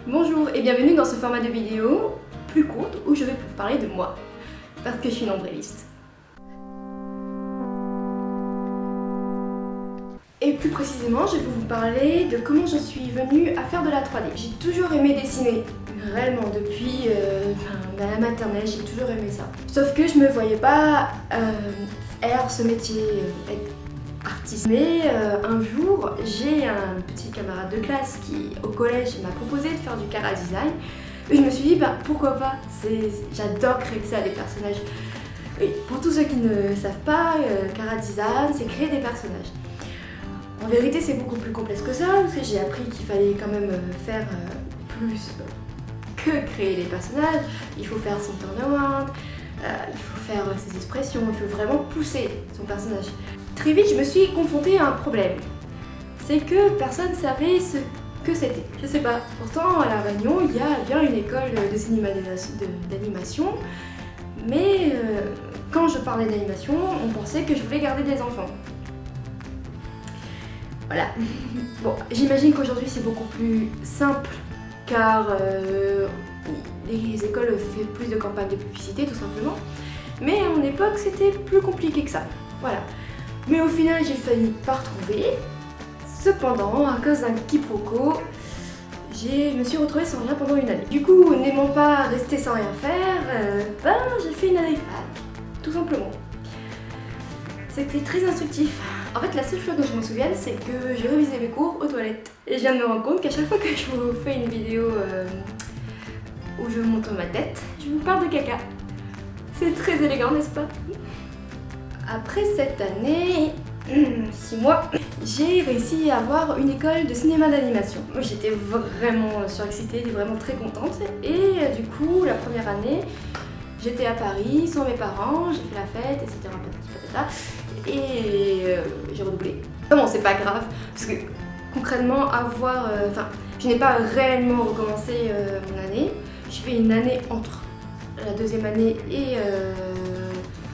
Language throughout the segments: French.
Bonjour et bienvenue dans ce format de vidéo plus courte où je vais vous parler de moi, parce que je suis nombriliste. Et plus précisément, je vais vous parler de comment je suis venue à faire de la 3D. J'ai toujours aimé dessiner, réellement, depuis la maternelle, j'ai toujours aimé ça. Sauf que je me voyais pas faire ce métier, être artiste. Mais un jour, j'ai un petit camarade de classe qui, au collège, m'a proposé de faire du chara design. Et je me suis dit, pourquoi pas, j'adore créer ça, des personnages. Et pour tous ceux qui ne savent pas, chara design, c'est créer des personnages. En vérité, c'est beaucoup plus complexe que ça, parce que j'ai appris qu'il fallait quand même faire plus que créer les personnages. Il faut faire son turnaround, il faut faire ses expressions, il faut vraiment pousser son personnage. Très vite, je me suis confrontée à un problème. C'est que personne ne savait ce que c'était. Je sais pas, pourtant à La Réunion, il y a bien une école de cinéma d'animation, mais quand je parlais d'animation, on pensait que je voulais garder des enfants. Voilà. Bon, j'imagine qu'aujourd'hui c'est beaucoup plus simple car les écoles font plus de campagnes de publicité tout simplement. Mais à mon époque c'était plus compliqué que ça. Voilà. Mais au final j'ai failli pas retrouver. Cependant, à cause d'un quiproquo, je me suis retrouvée sans rien pendant une année. Du coup, n'aimant pas rester sans rien faire, j'ai fait une année fac, tout simplement. C'était très instructif. En fait, la seule chose dont je m'en souviens, c'est que je révisais mes cours aux toilettes. Et je viens de me rendre compte qu'à chaque fois que je vous fais une vidéo où je montre ma tête, je vous parle de caca. C'est très élégant, n'est-ce pas? Après cette année, 6 mois, j'ai réussi à avoir une école de cinéma d'animation. J'étais vraiment surexcitée, vraiment très contente. Et du coup, la première année, j'étais à Paris sans mes parents, j'ai fait la fête, etc. Et j'ai redoublé. Bon, c'est pas grave, parce que concrètement, je n'ai pas réellement recommencé mon année. J'ai fait une année entre la deuxième année et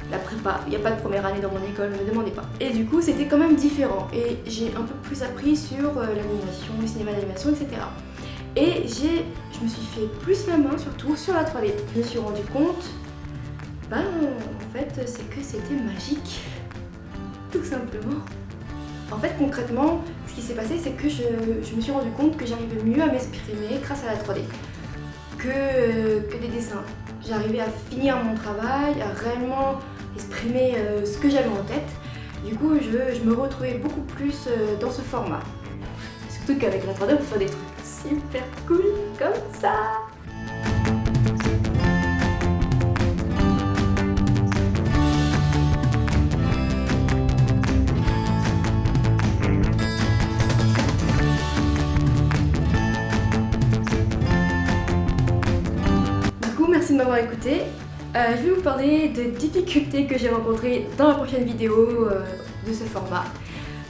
la prépa. Il n'y a pas de première année dans mon école, ne me demandez pas. Et du coup, c'était quand même différent. Et j'ai un peu plus appris sur l'animation, le cinéma d'animation, etc. Et je me suis fait plus la main, surtout sur la 3D. Je me suis rendu compte, en fait, c'est que c'était magique. Tout simplement. En fait, concrètement, ce qui s'est passé, c'est que je me suis rendu compte que j'arrivais mieux à m'exprimer grâce à la 3D que des dessins. J'arrivais à finir mon travail, à réellement exprimer ce que j'avais en tête. Du coup, je me retrouvais beaucoup plus dans ce format. Surtout qu'avec la 3D, on peut faire des trucs super cool comme ça. Merci de m'avoir écouté. Je vais vous parler de difficultés que j'ai rencontrées dans la prochaine vidéo de ce format.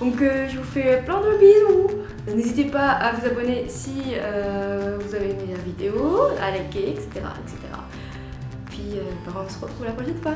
Donc je vous fais plein de bisous. N'hésitez pas à vous abonner si vous avez aimé la vidéo, à liker, etc. Puis on se retrouve la prochaine fois.